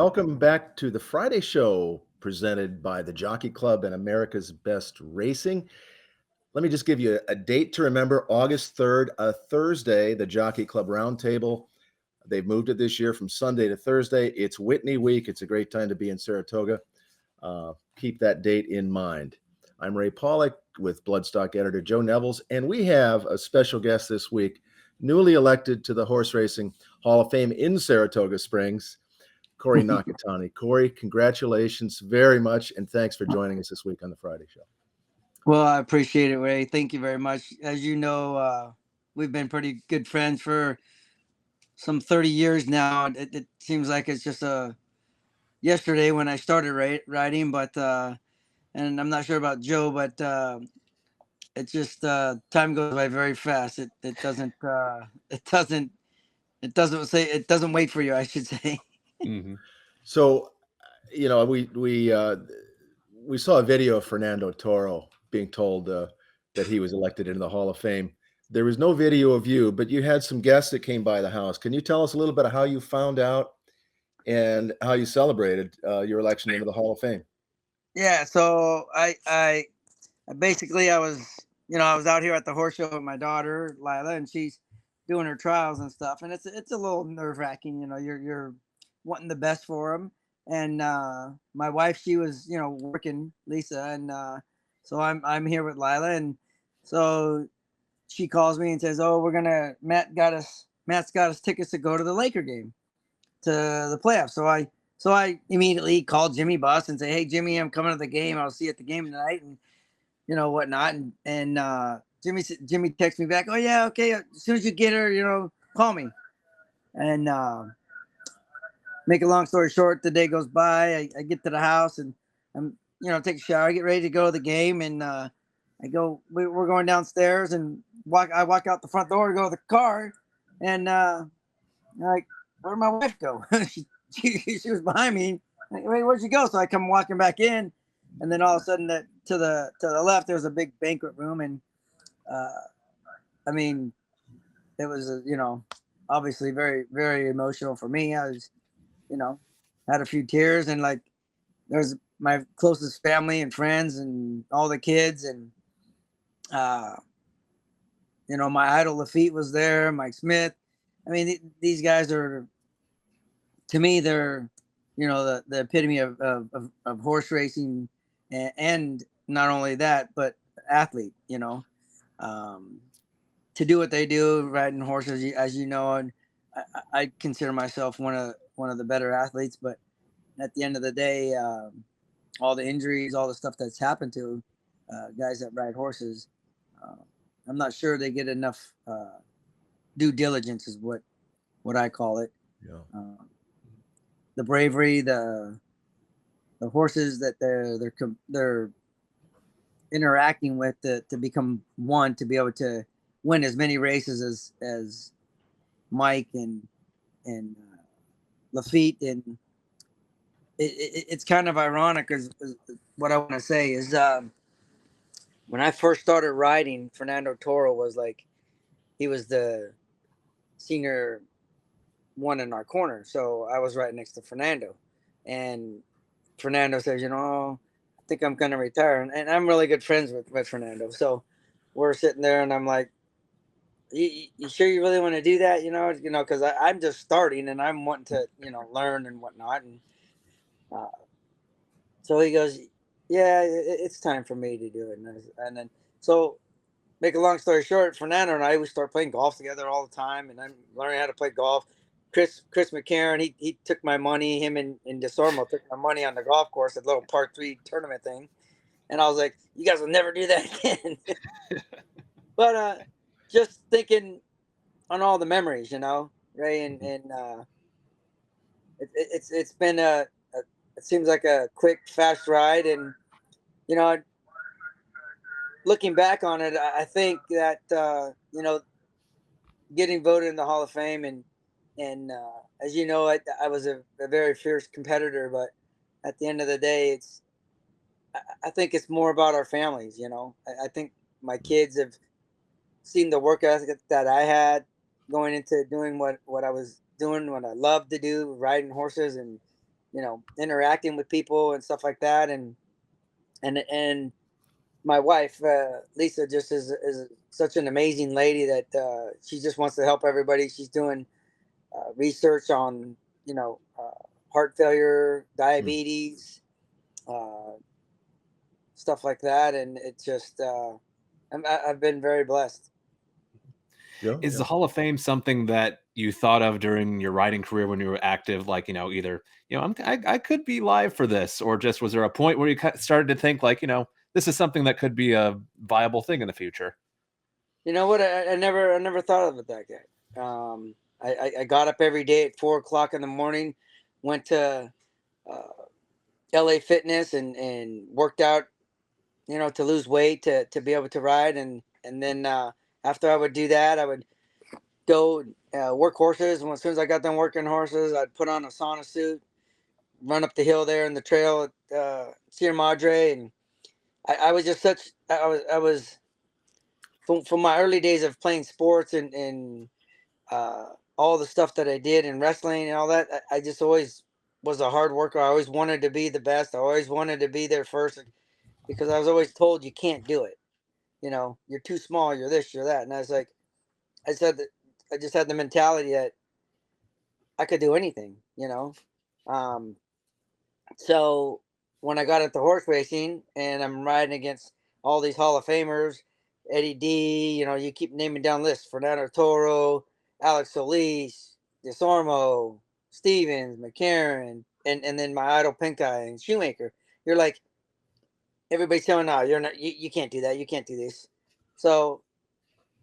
Welcome back to the Friday show presented by the Jockey Club and America's Best Racing. Let me just give you a date to remember. August 3rd, a Thursday, the Jockey Club Roundtable. They've moved it this year from Sunday to Thursday. It's Whitney week. It's a great time to be in Saratoga. Keep that date in mind. I'm Ray Pollock with Bloodstock editor Joe Nevels, and we have a special guest this week, newly elected to the Horse Racing Hall of Fame in Saratoga Springs, Corey Nakatani. Corey, congratulations very much, and thanks for joining us this week on the Friday show. Well, I appreciate it, Ray. Thank you very much. As you know, we've been pretty good friends for some 30 years now. It seems like it's just yesterday when I started riding, but and I'm not sure about Joe, but it's just time goes by very fast. It doesn't wait for you, I should say. Mm-hmm. So, we saw a video of Fernando Toro being told that he was elected into the Hall of Fame. There was no video of you, but you had some guests that came by the house. Can you tell us a little bit of how you found out and how you celebrated your election into the Hall of Fame? Yeah, so I basically I was out here at the horse show with my daughter Lila, and she's doing her trials and stuff, and it's a little nerve wracking. You're wanting the best for them, and my wife, she was working, Lisa, and so I'm here with Lila, and so she calls me and says, "Oh, Matt's got us tickets to go to the Laker game, to the playoffs." So I immediately called Jimmy Buss and say, "Hey Jimmy, I'm coming to the game. I'll see you at the game tonight," and whatnot. And Jimmy texts me back, "Oh yeah, okay. As soon as you get her, call me." And make a long story short, the day goes by. I get to the house and I'm take a shower, I get ready to go to the game, and we're going downstairs and I walk out the front door to go to the car, and like, where'd my wife go? she was behind me. Like, wait, where'd she go? So I come walking back in, and then all of a sudden to the left there was a big banquet room, and I mean, it was obviously very, very emotional for me. I was had a few tears, and like there's my closest family and friends and all the kids, and my idol Laffit was there, Mike Smith. I mean, these guys are, to me, they're the epitome of horse racing, and not only that, but athlete. To do what they do, riding horses, as you know, and I consider myself one of the better athletes. But at the end of the day, all the injuries, all the stuff that's happened to guys that ride horses, I'm not sure they get enough due diligence, is what I call it. Yeah. The bravery, the horses that they're interacting with to become one, to be able to win as many races as Mike and Laffit, and it's kind of ironic, because what I want to say is, when I first started riding, Fernando Toro was like, he was the senior one in our corner, so I was right next to Fernando, and Fernando says, I think I'm gonna retire, and I'm really good friends with Fernando, so we're sitting there, and I'm like, you sure you really want to do that? Because I'm just starting and I'm wanting to, learn and whatnot. And so he goes, yeah, it's time for me to do it. And then, so make a long story short, Fernando and I, we start playing golf together all the time, and I'm learning how to play golf. Chris McCarron, he took my money, him and DeSormo took my money on the golf course, a little Park 3 tournament thing. And I was like, you guys will never do that again. But just thinking on all the memories, Ray, and it's been it seems like a quick, fast ride, and looking back on it, I think that getting voted in the Hall of Fame, and as you know, I was a very fierce competitor, but at the end of the day, I think it's more about our families. I think my kids have seen the work ethic that I had going into doing what I was doing, what I loved to do, riding horses, and interacting with people and stuff like that. And my wife, Lisa, just is such an amazing lady that she just wants to help everybody. She's doing research on, heart failure, diabetes, stuff like that. And it just, I've been very blessed. Is the Hall of Fame something that you thought of during your riding career when you were active? Like, either, I could be live for this, or just was there a point where you started to think like, this is something that could be a viable thing in the future? You know what? I never thought of it that way. I got up every day at 4:00 in the morning, went to LA Fitness and worked out, to lose weight to be able to ride. And then after I would do that, I would go work horses. And as soon as I got done working horses, I'd put on a sauna suit, run up the hill there in the trail at Sierra Madre. And I was just I was from my early days of playing sports and all the stuff that I did in wrestling and all that. I just always was a hard worker. I always wanted to be the best. I always wanted to be there first, because I was always told you can't do it. You're too small. You're this. You're that. And I was like, I said that I just had the mentality that I could do anything. Um, so when I got into horse racing and I'm riding against all these Hall of Famers, Eddie D, you keep naming down lists: Fernando Toro, Alex Solis, Desormo, Stevens, McCarron, and then my idol Pincay and Shoemaker. You're like, everybody's telling, no, you're not, you can't do that. You can't do this. So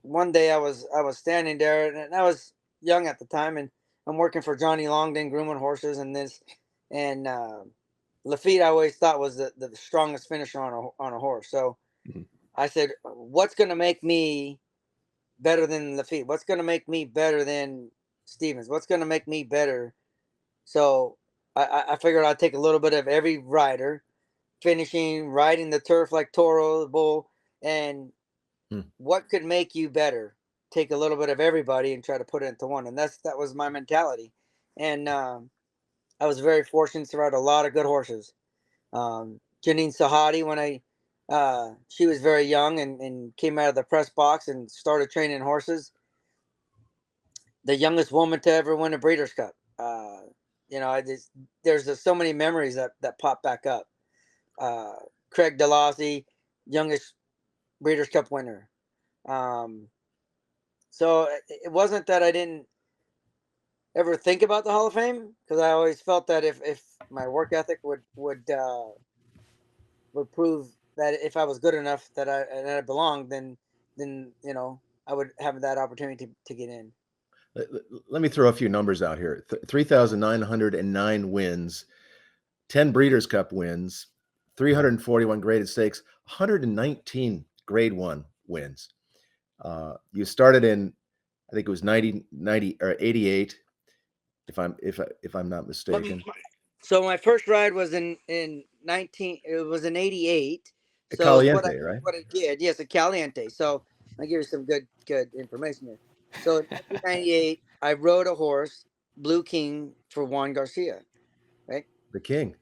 one day I was standing there, and I was young at the time, and I'm working for Johnny Longden grooming horses and Laffit I always thought was the strongest finisher on a horse. So I said, what's going to make me better than Laffit? What's going to make me better than Stevens? What's going to make me better? So I figured I'd take a little bit of every rider, finishing, riding the turf like Toro, the bull, and what could make you better? Take a little bit of everybody and try to put it into one. And that was my mentality. And I was very fortunate to ride a lot of good horses. Janine Sahadi, when she was very young and came out of the press box and started training horses. The youngest woman to ever win a Breeders' Cup. There's just so many memories that pop back up. Craig Delahoussaye, youngest Breeders' Cup winner. So it wasn't that I didn't ever think about the Hall of Fame, because I always felt that if my work ethic would prove that if I was good enough that I belonged, then I would have that opportunity to get in. Let me throw a few numbers out here. 3,909 wins, 10 Breeders' Cup wins, 341 graded stakes, 119 grade 1 wins. You started in, I think it was 90 or 88, if I'm not mistaken. So my first ride was in 88. A So Caliente, right? What I did, yes, a Caliente. So I'll give you some good information here. So in 1998, I rode a horse, Blue King, for Juan Garcia, right? The King,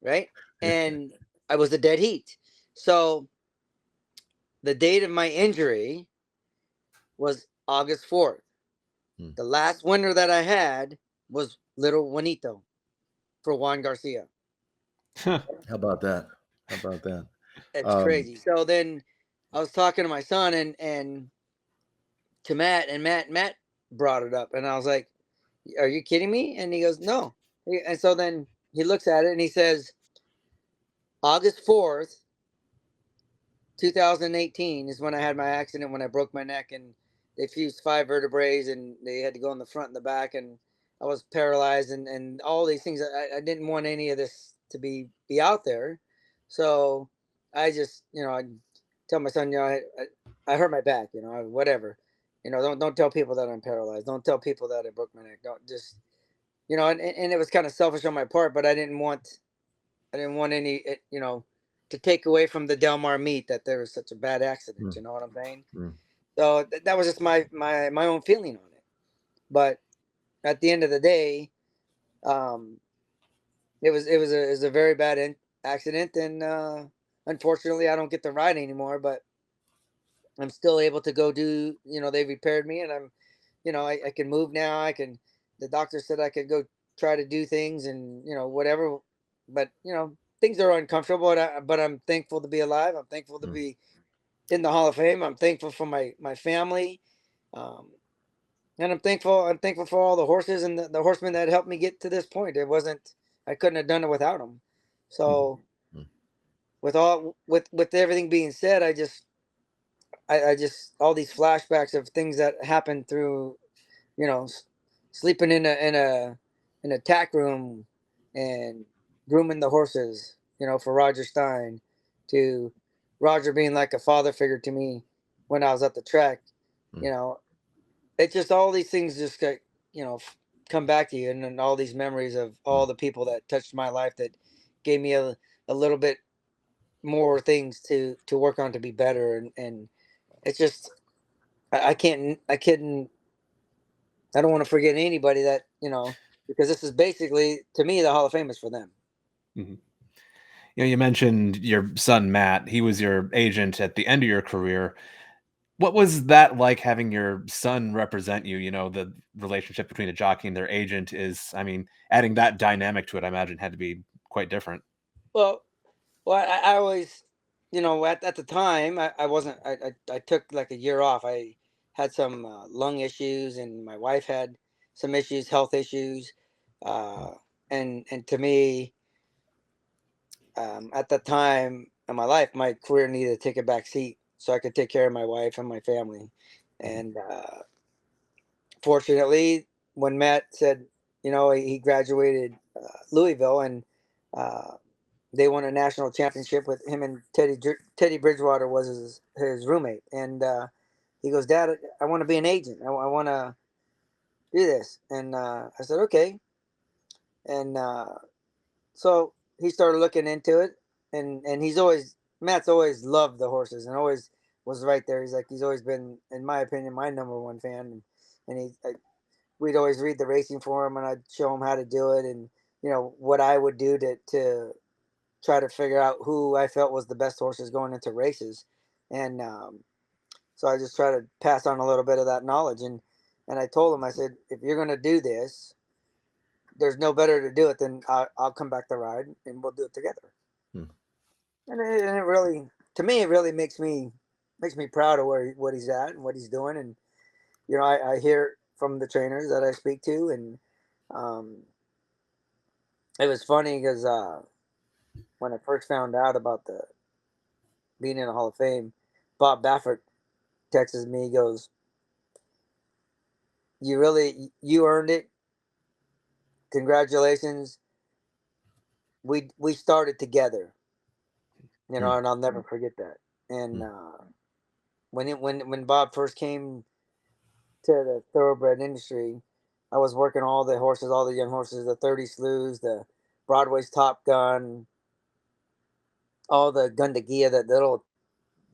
right? And I was a dead heat. So the date of my injury was August 4th. The last winner that I had was Little Juanito for Juan Garcia. How about that? It's crazy. So then I was talking to my son and to Matt, and Matt brought it up, and I was like, "Are you kidding me?" And he goes, "No." And so then he looks at it and he says, August 4th, 2018 is when I had my accident, when I broke my neck and they fused 5 vertebrae and they had to go in the front and the back, and I was paralyzed and all these things. I didn't want any of this to be out there. So I just, I tell my son, I hurt my back, whatever, don't tell people that I'm paralyzed. Don't tell people that I broke my neck. Don't just, and it was kind of selfish on my part, but I didn't want any, to take away from the Del Mar meet that there was such a bad accident. You know what I'm saying? So that was just my own feeling on it. But at the end of the day, it was a very bad accident, and unfortunately, I don't get to ride anymore. But I'm still able to go do. They repaired me, and I can move now. I can. The doctor said I could go try to do things, and whatever. But things are uncomfortable. But I'm thankful to be alive. I'm thankful to be in the Hall of Fame. I'm thankful for my family. Um, and I'm thankful. I'm thankful for all the horses and the horsemen that helped me get to this point. I couldn't have done it without them. So, with everything being said, I just all these flashbacks of things that happened through, sleeping in a tack room and grooming the horses, for Roger Stein, to Roger being like a father figure to me when I was at the track. You know, it's just all these things just got, come back to you, and then all these memories of all the people that touched my life that gave me a little bit more things to work on to be better, and it's just I can't I couldn't I don't want to forget anybody that because this is basically, to me, the Hall of Fame is for them. Mm-hmm. You mentioned your son Matt. He was your agent at the end of your career. What was that like, having your son represent you? The relationship between a jockey and their agent is, I mean, adding that dynamic to it, I imagine, had to be quite different. Well, I always, at the time, I wasn't, I took like a year off. I had some lung issues, and my wife had some issues, health issues. And to me, at the time in my life, my career needed to take a back seat so I could take care of my wife and my family. And fortunately, when Matt said, he graduated Louisville, and uh, they won a national championship with him, and Teddy Bridgewater was his roommate. And he goes, "Dad, I want to be an agent. I want to do this." And I said, "Okay." And so he started looking into it, and Matt's always loved the horses and always was right there. He's always been, in my opinion, my number one fan. And we'd always read the racing for him, and I'd show him how to do it, and what I would do to try to figure out who I felt was the best horses going into races. And so I just try to pass on a little bit of that knowledge. And I told him, I said, if you're going to do this, there's no better to do it than I'll come back to ride, and we'll do it together. And it really, to me, it really makes me proud of what he's at and what he's doing. And I hear from the trainers that I speak to, and it was funny because when I first found out about the being in the Hall of Fame, Bob Baffert texts me. He goes, you earned it. Congratulations. We started together, and I'll never forget that. And when Bob first came to the thoroughbred industry, I was working all the horses, all the young horses, the 30 slews, the Broadway's Top Gun, all the Gundagia, the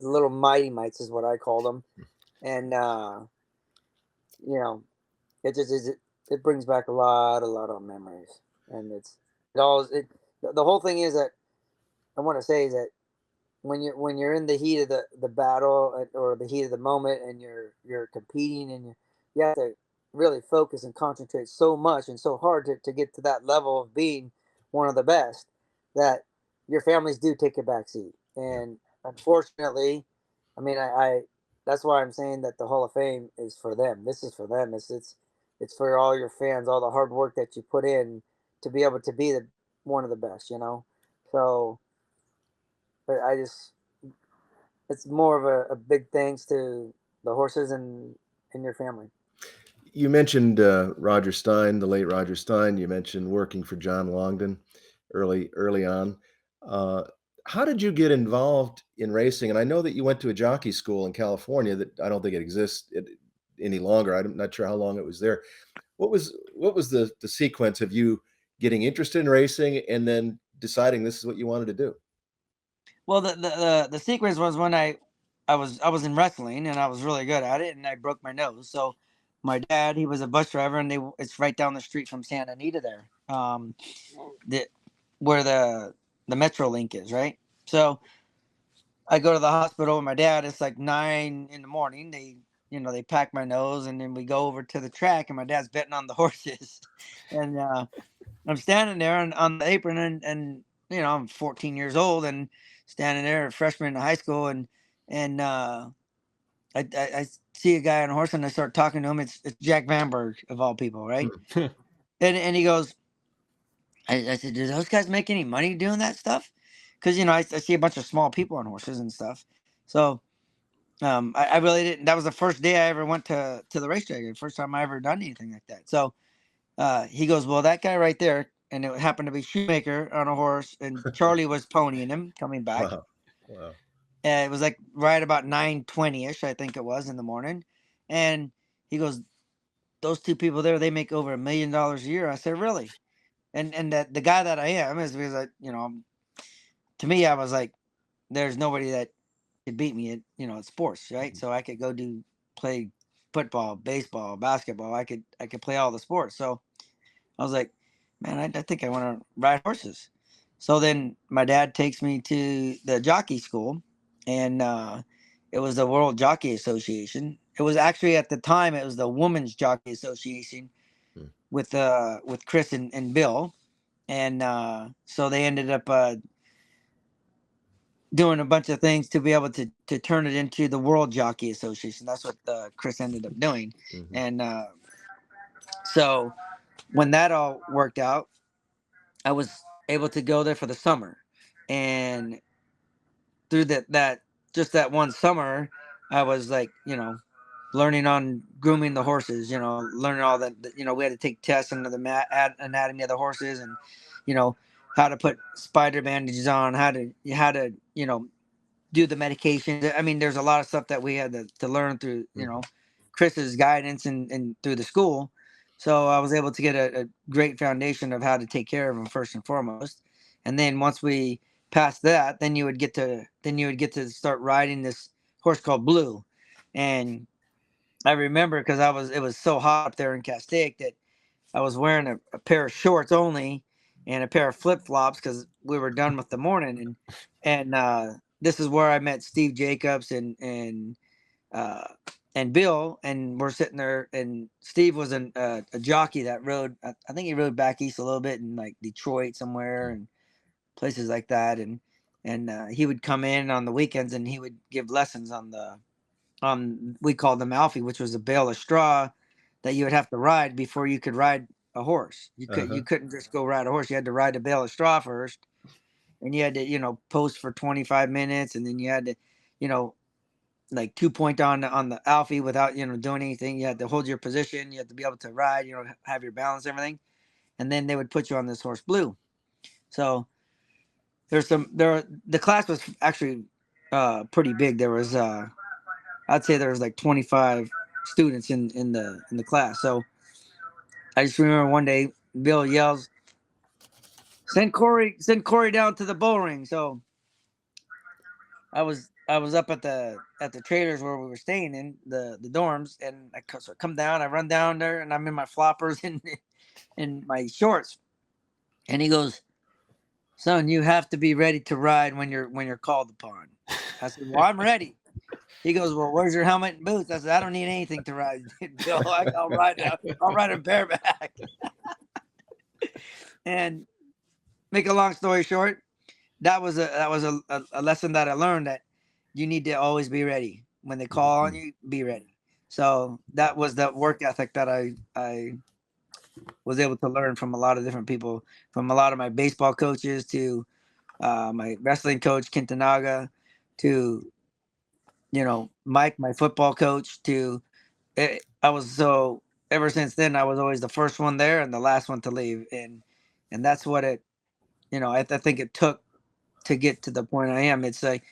little mighty mites is what I call them. And it just is, it brings back a lot of memories. And the whole thing is that I want to say is that when you're in the heat of the battle, or the heat of the moment, and you're competing, and you have to really focus and concentrate so much and so hard to get to that level of being one of the best, that your families do take a backseat. And unfortunately, I mean, I that's why I'm saying that the Hall of Fame is for them. This is for them. It's for all your fans, all the hard work that you put in to be able to be one of the best. So. But it's more of a big thanks to the horses and your family. You mentioned Roger Stein, the late Roger Stein. You mentioned working for John Longden early on. How did you get involved in racing? And I know that you went to a jockey school in California that I don't think it exists any longer. I'm not sure how long it was there. What was the sequence of you getting interested in racing and then deciding this is what you wanted to do? Well, the sequence was when I was in wrestling, and I was really good at it, and I broke my nose. So my dad, he was a bus driver, and it's right down the street from Santa Anita there. where the Metro Link is, right? So I go to the hospital with my dad. It's like 9 in the morning. They pack my nose, and then we go over to the track, and my dad's betting on the horses. And I'm standing there on the apron, and I'm 14 years old and standing there, a freshman in high school, and I see a guy on a horse, and I start talking to him. It's Jack Vanberg, of all people, right? and he goes, I said, do those guys make any money doing that stuff? Because I see a bunch of small people on horses and stuff. So I really didn't. That was the first day I ever went to the racetrack. The first time I ever done anything like that. So he goes, well, that guy right there, and it happened to be Shoemaker on a horse, and Charlie was ponying him coming back. Wow. It was like right about 9:20ish, I think it was, in the morning. And he goes, those two people there, they make over $1 million a year. I said, really? And that the guy that I am is because to me, I was like, there's nobody that could beat me at sports, right? So I could go play football, baseball, basketball. I could play all the sports. So I was like, man, I think I want to ride horses. So then my dad takes me to the jockey school, and it was the World Jockey Association. It was actually, at the time, it was the Women's Jockey Association with Chris and Bill. And so they ended up doing a bunch of things to be able to turn it into the World Jockey Association. That's what Chris ended up doing. And so when that all worked out, I was able to go there for the summer. And through that one summer, I was like, learning on grooming the horses, learning all that, we had to take tests under the anatomy of the horses, and, how to put spider bandages on, how to, do the medications. I mean, there's a lot of stuff that we had to learn through, Chris's guidance and through the school. So I was able to get a great foundation of how to take care of them first and foremost. And then once we passed that, then you would get to start riding this horse called Blue. And I remember, because it was so hot up there in Castaic, that I was wearing a pair of shorts only and a pair of flip-flops because we were done with the morning. And this is where I met Steve Jacobs and Bill, and we're sitting there, and Steve was a jockey that rode, I think he rode back east a little bit in like Detroit somewhere and places like that. And he would come in on the weekends, and he would give lessons we called them Alfie, which was a bale of straw that you would have to ride before you could ride a horse. You couldn't just go ride a horse. You had to ride a bale of straw first, and you had to, post for 25 minutes. And then you had to, like 2-point on the Alfie without, doing anything. You had to hold your position. You had to be able to ride, have your balance, everything. And then they would put you on this horse Blue. So the class was actually pretty big. There was, I'd say there was like 25 students in the class. So I just remember one day Bill yells, send Corey down to the bull ring. So I was up at the trailers where we were staying in the dorms, and I come down, I run down there, and I'm in my floppers and my shorts. And he goes, son, you have to be ready to ride when you're called upon. I said, well, I'm ready. He goes, well, where's your helmet and boots? I said, I don't need anything to ride. Bill, I'll ride a bareback. And make a long story short, that was a lesson that I learned, that you need to always be ready. When they call on you, be ready. So that was the work ethic that I was able to learn from a lot of different people, from a lot of my baseball coaches to my wrestling coach, Quintanaga, to Mike, my football coach, ever since then, I was always the first one there and the last one to leave. And that's what I think it took to get to the point I am. It's like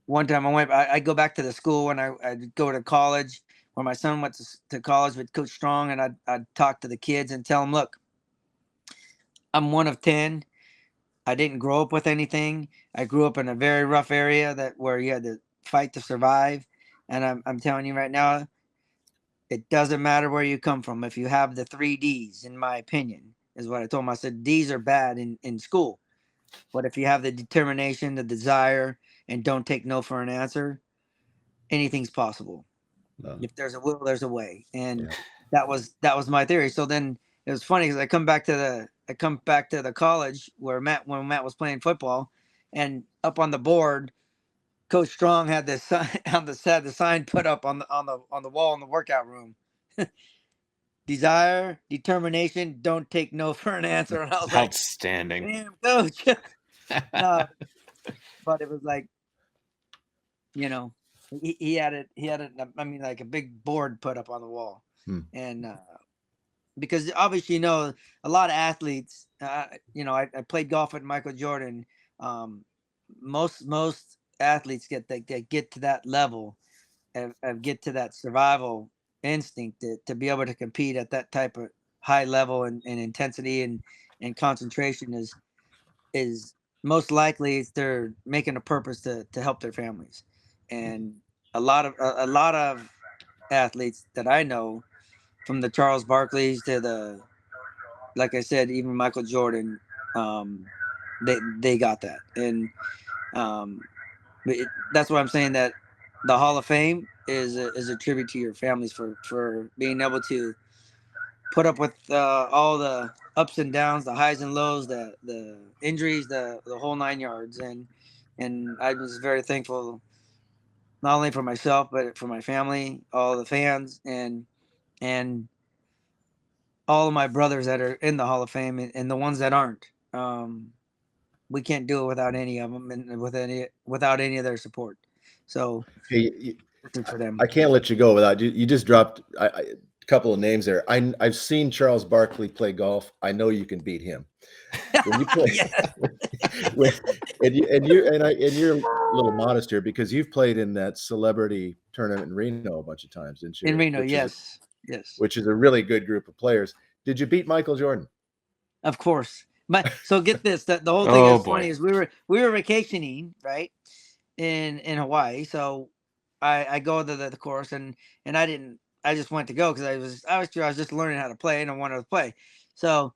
one time I go back to the school when I'd go to college, where my son went to college with Coach Strong, and I'd talk to the kids and tell them, look, I'm one of 10. I didn't grow up with anything. I grew up in a very rough area where you had to fight to survive. And I'm telling you right now, it doesn't matter where you come from. If you have the 3 Ds, in my opinion, is what I told him. I said, D's are bad in school, but if you have the determination, the desire, and don't take no for an answer, anything's possible. If there's a will, there's a way. And that was my theory. So then it was funny because I come back to the college when Matt was playing football, and up on the board, Coach Strong had this sign had the sign put up on the wall in the workout room. Desire, determination, don't take no for an answer. And I was outstanding. Like, damn, Coach. No, but it was like, you know, he had it. I mean, like a big board put up on the wall, and because obviously, you know, a lot of athletes. You know, I played golf with Michael Jordan. Most athletes get to that level, and get to that survival instinct to be able to compete at that type of high level and intensity and concentration is most likely they're making a purpose to help their families. And a lot of athletes that I know, from the Charles Barkleys to the, like I said, even Michael Jordan, they got that. And that's why I'm saying that the Hall of Fame is a tribute to your families for being able to put up with all the ups and downs, the highs and lows, the injuries, the whole 9 yards. And I was very thankful, not only for myself, but for my family, all the fans, and all of my brothers that are in the Hall of Fame, and the ones that aren't. We can't do it without any of them, and without any of their support. So for them. I can't let you go without you. You just dropped a couple of names there. I've seen Charles Barkley play golf. I know you can beat him. When you play, and you're a little modest here because you've played in that celebrity tournament in Reno a bunch of times, didn't you? In Reno, yes. Yes. Which is a really good group of players. Did you beat Michael Jordan? Of course. So get this, the whole thing that's funny is we were vacationing, right, in Hawaii. So I go to the course, and I just went to go because I was just learning how to play, and I wanted to play. So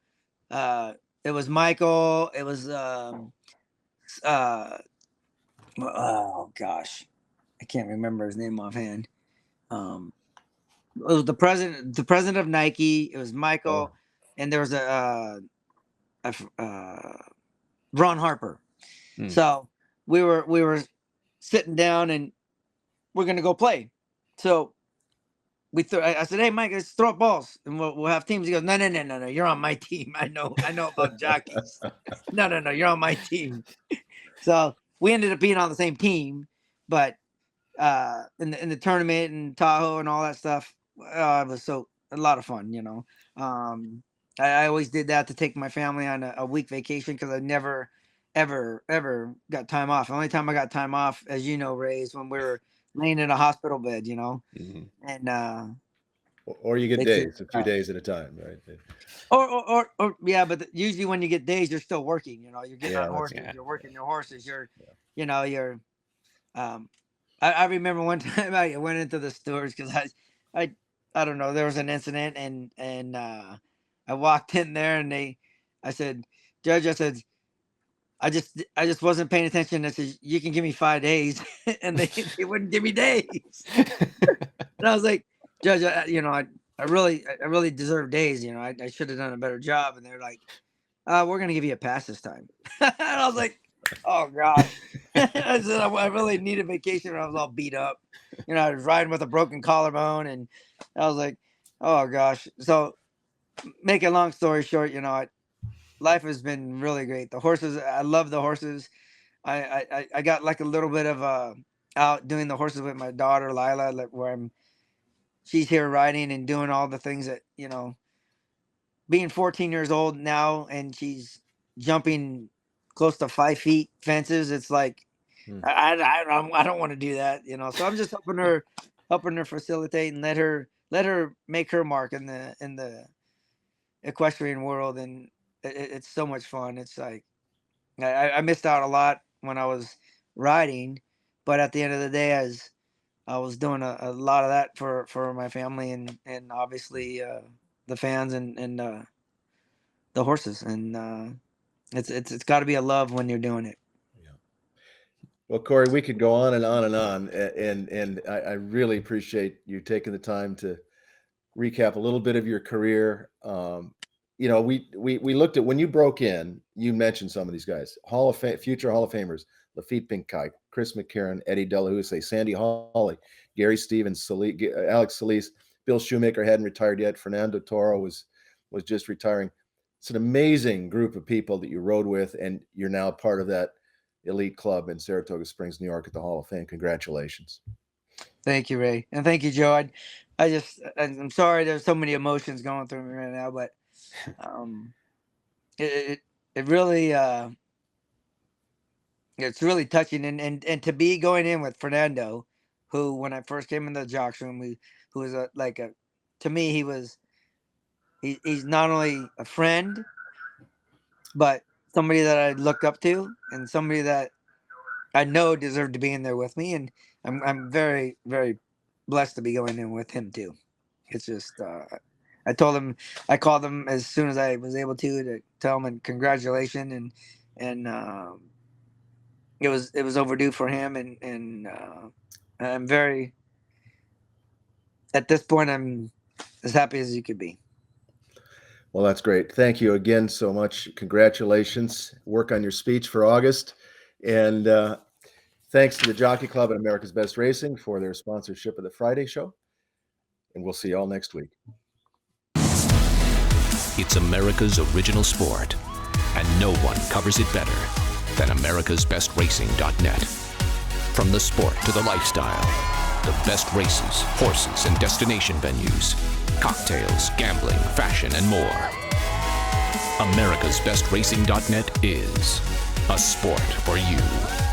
it was Michael, it was oh gosh, I can't remember his name offhand. It was the president of Nike. It was Michael, and there was Ron Harper. So we were sitting down, and we're gonna go play. So I said, "Hey, Mike, let's throw up balls, and we'll have teams." He goes, "No, you're on my team. I know about jockeys. No, you're on my team." So we ended up being on the same team, but in the tournament and Tahoe and all that stuff, it was a lot of fun, you know. I always did that to take my family on a week vacation because I never, ever got time off. The only time I got time off, as you know, Ray, is when we were laying in a hospital bed, you know. And or you get days, a few days at a time, right? Or yeah, but usually when you get days, you're still working. You know, you're getting on horses, you're working your horses, you know, you're. I remember one time I went into the stores because I don't know, there was an incident, and I walked in there, and I said, "Judge," I said, I just wasn't paying attention. I said, "You can give me 5 days," and they wouldn't give me days. And I was like, "Judge, you know, I really deserve days. You know, I should have done a better job." And they're like, "We're gonna give you a pass this time." And I was like, "Oh gosh." I said, I really needed vacation. I was all beat up. You know, I was riding with a broken collarbone, and I was like, "Oh gosh." So, make a long story short, you know, life has been really great. The horses, I love the horses. I got like a little bit of out doing the horses with my daughter Lila, like where she's here riding and doing all the things that, you know, being 14 years old now, and she's jumping close to 5 feet fences. It's like, I don't want to do that, you know. So I'm just helping her facilitate and let her make her mark in the equestrian world. And it's so much fun. It's like, I missed out a lot when I was riding, but at the end of the day, as I was doing a lot of that for my family, and obviously the fans and the horses, and it's got to be a love when you're doing it. Well, Corey, we could go on and on and on, and I really appreciate you taking the time to recap a little bit of your career. You know, we looked at when you broke in. You mentioned some of these guys, future Hall of Famers: Laffit Pincay, Chris McCarron, Eddie Delahoussaye, Sandy Hawley, Gary Stevens, Alex Solis, Bill Shoemaker hadn't retired yet. Fernando Toro was just retiring. It's an amazing group of people that you rode with, and you're now part of that elite club in Saratoga Springs, New York, at the Hall of Fame. Congratulations. Thank you, Ray, and thank you, Joe. I'm sorry there's so many emotions going through me right now, but it really it's really touching, and to be going in with Fernando, who when I first came in the jocks room, who was to me he's not only a friend, but somebody that I looked up to, and somebody that I know deserved to be in there with me, and I'm very, very blessed to be going in with him too. It's just I called him as soon as I was able to tell him and congratulations, and it was overdue for him, and I'm very, at this point, I'm as happy as you could be. Well, that's great. Thank you again so much. Congratulations. Work on your speech for August. And thanks to the Jockey Club and America's Best Racing for their sponsorship of the Friday show. And we'll see you all next week. It's America's original sport, and no one covers it better than americasbestracing.net. From the sport to the lifestyle, the best races, horses, and destination venues, cocktails, gambling, fashion, and more. americasbestracing.net is a sport for you.